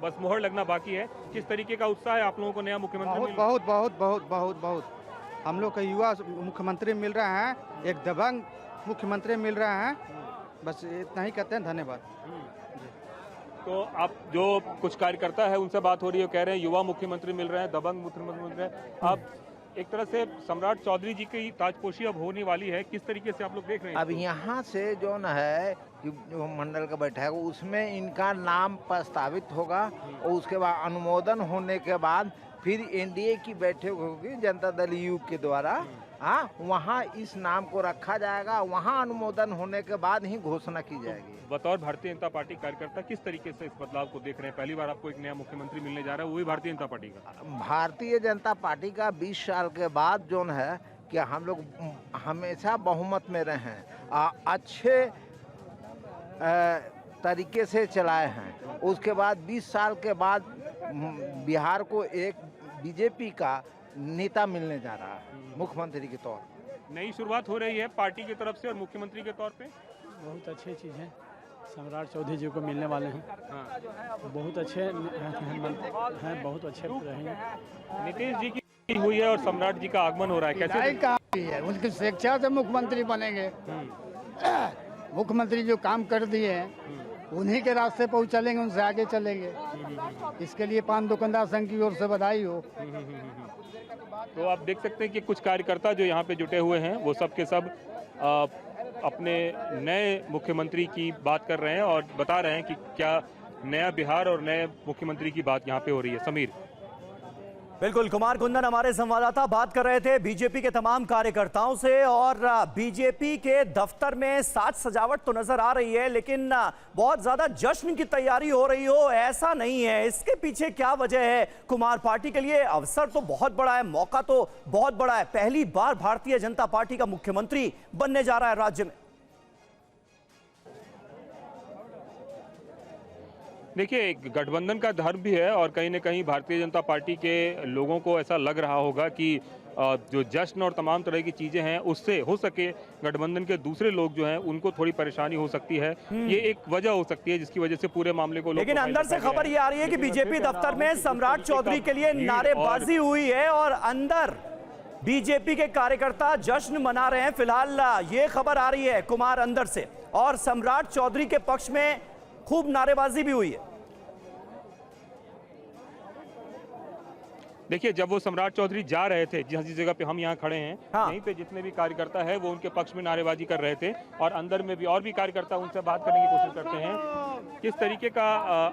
बस मोहर लगना बाकी है। किस तरीके का उत्साह है आप लोगों को नया मुख्यमंत्री? बहुत बहुत बहुत बहुत बहुत हम लोग का युवा मुख्यमंत्री मिल रहे हैं, एक दबंग मुख्यमंत्री मिल रहे हैं। बस इतना ही कहते हैं, धन्यवाद। तो आप जो कुछ कार्यकर्ता है उनसे बात हो रही है, कह रहे हैं युवा मुख्यमंत्री मिल रहे हैं, दबंग मुख्यमंत्री मिल रहे हैं। आप एक तरह से सम्राट चौधरी जी की ताजपोशी अब होने वाली है, किस तरीके से आप लोग देख रहे हैं? अब यहाँ से जो न है कि जो मंडल का बैठक है उसमें इनका नाम प्रस्तावित होगा और उसके बाद अनुमोदन होने के बाद फिर एनडीए की बैठक होगी जनता दल यू के द्वारा। हाँ, वहाँ इस नाम को रखा जाएगा, वहाँ अनुमोदन होने के बाद ही घोषणा की जाएगी। बतौर भारतीय जनता पार्टी कार्यकर्ता किस तरीके से इस बदलाव को देख रहे हैं? पहली बार आपको एक नया मुख्यमंत्री मिलने जा रहा है, वो भी भारतीय जनता पार्टी का। भारतीय जनता पार्टी का 20 साल के बाद जो है कि हम लोग हमेशा बहुमत में रहे हैं, अच्छे तरीके से चलाए हैं। उसके बाद 20 साल के बाद बिहार को एक बीजेपी का नेता मिलने जा रहा है मुख्यमंत्री के तौर पर। नई शुरुआत हो रही है पार्टी की तरफ से और मुख्यमंत्री के तौर पे। बहुत अच्छी चीज़ है, सम्राट चौधरी जी को मिलने वाले हैं। बहुत अच्छे हैं, बहुत अच्छे रहेंगे। नीतीश जी की हुई है और सम्राट जी का आगमन हो रहा है, कैसे है? उनकी शिक्षा से मुख्यमंत्री बनेंगे। मुख्यमंत्री जो काम कर दिए हैं उन्हीं के रास्ते पर चलेंगे, उनसे आगे चलेंगे। इसके लिए पान दुकानदार संघ की ओर से बधाई हो। तो आप देख सकते हैं कि कुछ कार्यकर्ता जो यहाँ पे जुटे हुए हैं वो सब के सब अपने नए मुख्यमंत्री की बात कर रहे हैं और बता रहे हैं कि क्या नया बिहार और नए मुख्यमंत्री की बात यहाँ पे हो रही है। समीर, बिल्कुल, कुमार कुंदन हमारे संवाददाता बात कर रहे थे बीजेपी के तमाम कार्यकर्ताओं से, और बीजेपी के दफ्तर में साज सजावट तो नजर आ रही है, लेकिन बहुत ज्यादा जश्न की तैयारी हो रही हो ऐसा नहीं है। इसके पीछे क्या वजह है? कुमार, पार्टी के लिए अवसर तो बहुत बड़ा है, मौका तो बहुत बड़ा है, पहली बार भारतीय जनता पार्टी का मुख्यमंत्री बनने जा रहा है राज्य में। देखिए, गठबंधन का धर्म भी है और कहीं न कहीं भारतीय जनता पार्टी के लोगों को ऐसा लग रहा होगा कि जो जश्न और तमाम तरह की चीजें हैं उससे हो सके गठबंधन के दूसरे लोग जो हैं उनको थोड़ी परेशानी हो सकती है। ये एक वजह हो सकती है जिसकी वजह से पूरे मामले को, लेकिन अंदर से खबर ये आ रही है कि बीजेपी दफ्तर में सम्राट चौधरी के लिए नारेबाजी हुई है और अंदर बीजेपी के कार्यकर्ता जश्न मना रहे हैं। फिलहाल ये खबर आ रही है कुमार अंदर से, और सम्राट चौधरी के पक्ष में खूब नारेबाजी भी हुई है। देखिए, जब वो सम्राट चौधरी जा रहे थे, जिस जगह पे हम यहाँ खड़े हैं, यहीं पे जितने भी कार्यकर्ता है वो उनके पक्ष में नारेबाजी कर रहे थे और अंदर में भी और भी कार्यकर्ता उनसे बात करने की कोशिश करते हैं। किस तरीके का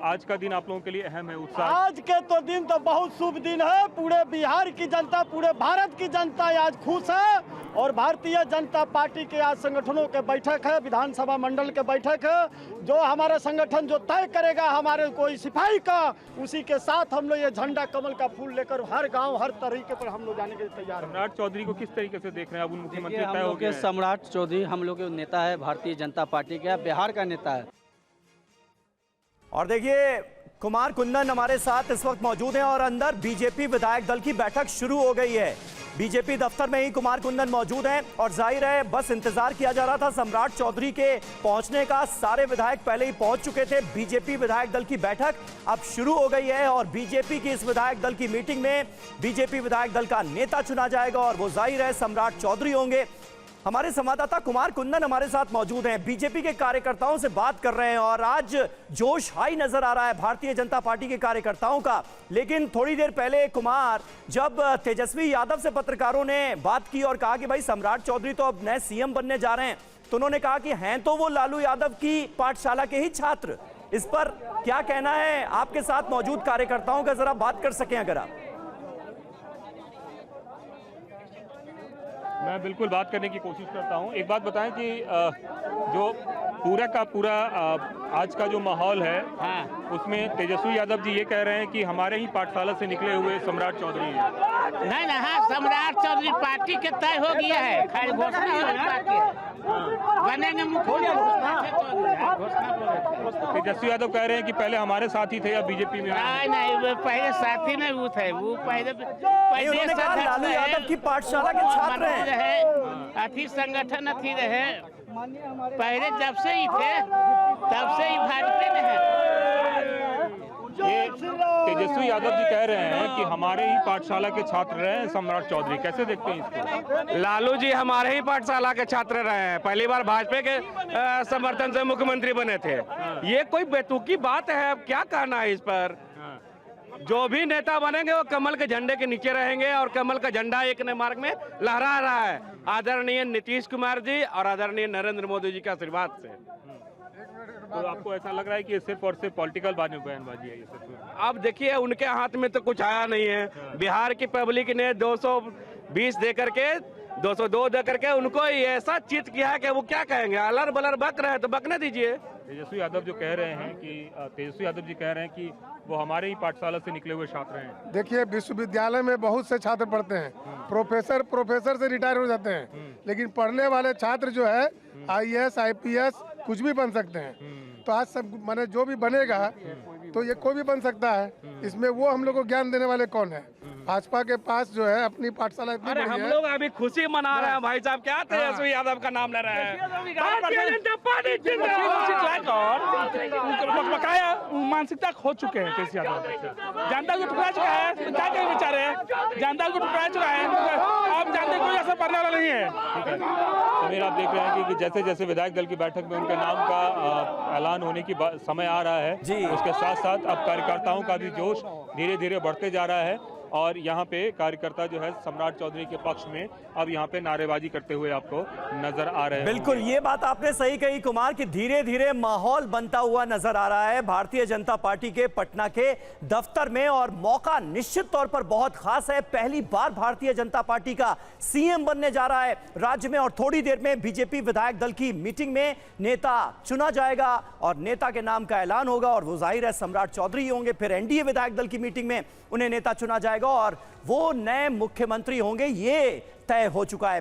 आज का दिन आप लोगों के लिए अहम है, उत्साह? आज के तो दिन तो बहुत शुभ दिन है। पूरे बिहार की जनता, पूरे भारत की जनता आज खुश है और भारतीय जनता पार्टी के आज संगठनों के बैठक है, विधानसभा मंडल के बैठक है। जो हमारे संगठन जो तय करेगा हमारे कोई सिपाही का, उसी के साथ हम लोग ये झंडा कमल का फूल लेकर हर गांव हर तरीके पर हम लोग जाने के लिए तैयार हैं। सम्राट चौधरी को किस तरीके से देख रहे हैं? अब मुख्यमंत्री हम लोग के सम्राट चौधरी हम लोग के नेता है, भारतीय जनता पार्टी का, बिहार का नेता है। और देखिए, कुमार कुंदन हमारे साथ इस वक्त मौजूद हैं और अंदर बीजेपी विधायक दल की बैठक शुरू हो गई है। बीजेपी दफ्तर में ही कुमार कुंदन मौजूद हैं और जाहिर है बस इंतजार किया जा रहा था सम्राट चौधरी के पहुंचने का। सारे विधायक पहले ही पहुंच चुके थे। बीजेपी विधायक दल की बैठक अब शुरू हो गई है और बीजेपी की इस विधायक दल की मीटिंग में बीजेपी विधायक दल का नेता चुना जाएगा और वो जाहिर है सम्राट चौधरी होंगे। हमारे संवाददाता कुमार कुंदन हमारे साथ मौजूद हैं, बीजेपी के कार्यकर्ताओं से बात कर रहे हैं और आज जोश हाई नजर आ रहा है भारतीय जनता पार्टी के कार्यकर्ताओं का। लेकिन थोड़ी देर पहले कुमार, जब तेजस्वी यादव से पत्रकारों ने बात की और कहा कि भाई सम्राट चौधरी तो अब नए सीएम बनने जा रहे हैं, तो उन्होंने कहा कि हैं तो वो लालू यादव की पाठशाला के ही छात्र। इस पर क्या कहना है आपके साथ मौजूद कार्यकर्ताओं का, जरा बात कर सकें अगर आप। मैं बिल्कुल बात करने की कोशिश करता हूं। एक बात बताएं कि जो पूरा का पूरा आज का जो माहौल है उसमें तेजस्वी यादव जी ये कह रहे हैं कि हमारे ही पाठशाला से निकले हुए सम्राट चौधरी हैं। नहीं ना, हाँ, सम्राट चौधरी पार्टी के तय हो गया है, खाली घोषणा हो पार्टी बनेंगे मुख्यमंत्री। तेजस्वी यादव कह रहे हैं कि पहले हमारे साथी थे या बीजेपी में? नहीं, वो पहले साथी नहीं, वो थे, वो पहले लालू यादव की पाठशाला के छात्र हैं, अथी संगठन अथी रहे, पहले जब से ही थे तब से ही भाजपा में है। ये तेजस्वी यादव जी कह रहे हैं कि हमारे ही पाठशाला के छात्र रहे हैं सम्राट चौधरी, कैसे देखते हैं इसको? लालू जी हमारे ही पाठशाला के छात्र रहे हैं, पहली बार भाजपा के समर्थन से मुख्यमंत्री बने थे। ये कोई बेतुकी बात है? अब क्या कहना है इस पर? जो भी नेता बनेंगे वो कमल के झंडे के नीचे रहेंगे और कमल का झंडा एक नए मार्ग में लहरा रहा है, आदरणीय नीतीश कुमार जी और आदरणीय नरेंद्र मोदी जी के आशीर्वाद से। तो आपको ऐसा लग रहा है कि ये सिर्फ और सिर्फ पॉलिटिकल बयानबाजी है ये सिर्फ? अब देखिए, उनके हाथ में तो कुछ आया नहीं है। बिहार की पब्लिक ने 220 दे करके 202 दे करके उनको ऐसा चित किया है कि वो क्या कहेंगे, अलर बलर बक रहे हैं तो बकने दीजिए। तेजस्वी यादव जो कह रहे हैं कि तेजस्वी यादव जी कह रहे हैं कि वो हमारे ही पाठशाला से निकले हुए छात्र हैं। देखिए, विश्वविद्यालय में बहुत से छात्र पढ़ते हैं, प्रोफेसर से रिटायर हो जाते हैं, लेकिन पढ़ने वाले छात्र जो है IAS IPS कुछ भी बन सकते हैं। तो आज सब माने जो भी बनेगा तो ये कोई भी बन सकता है, इसमें वो हम लोग को ज्ञान देने वाले कौन है? भाजपा के पास जो है अपनी पाठशाला इतनी अरे बड़ी हम है। लोग अभी खुशी मना रहे हैं भाई साहब, क्या तेजस्वी यादव का नाम ले रहे हैं? बकाया मानसिकता खो चुके हैं तेजस्वी यादव, जनता को ठुकरा चुका है, क्या कहें बेचारे, जनता को ठुकरा चुका है, अब जनता कोई असर पड़ने वाला नहीं है। समीर, आप देख रहे हैं कि जैसे जैसे विधायक दल की बैठक में उनके नाम का ऐलान होने की समय आ रहा है, उसके साथ साथ अब कार्यकर्ताओं का भी जोश धीरे धीरे बढ़ते जा रहा है और यहाँ पे कार्यकर्ता जो है सम्राट चौधरी के पक्ष में अब यहाँ पे नारेबाजी करते हुए आपको नजर आ रहे हैं। बिल्कुल, ये बात आपने सही कही कुमार कि धीरे धीरे माहौल बनता हुआ नजर आ रहा है भारतीय जनता पार्टी के पटना के दफ्तर में और मौका निश्चित तौर पर बहुत खास है। पहली बार भारतीय जनता पार्टी का CM बनने जा रहा है राज्य में और थोड़ी देर में बीजेपी विधायक दल की मीटिंग में नेता चुना जाएगा और नेता के नाम का ऐलान होगा और वो जाहिर है सम्राट चौधरी होंगे। फिर NDA विधायक दल की मीटिंग में उन्हें नेता चुना जाएगा और वो नए मुख्यमंत्री होंगे, ये तय हो चुका है।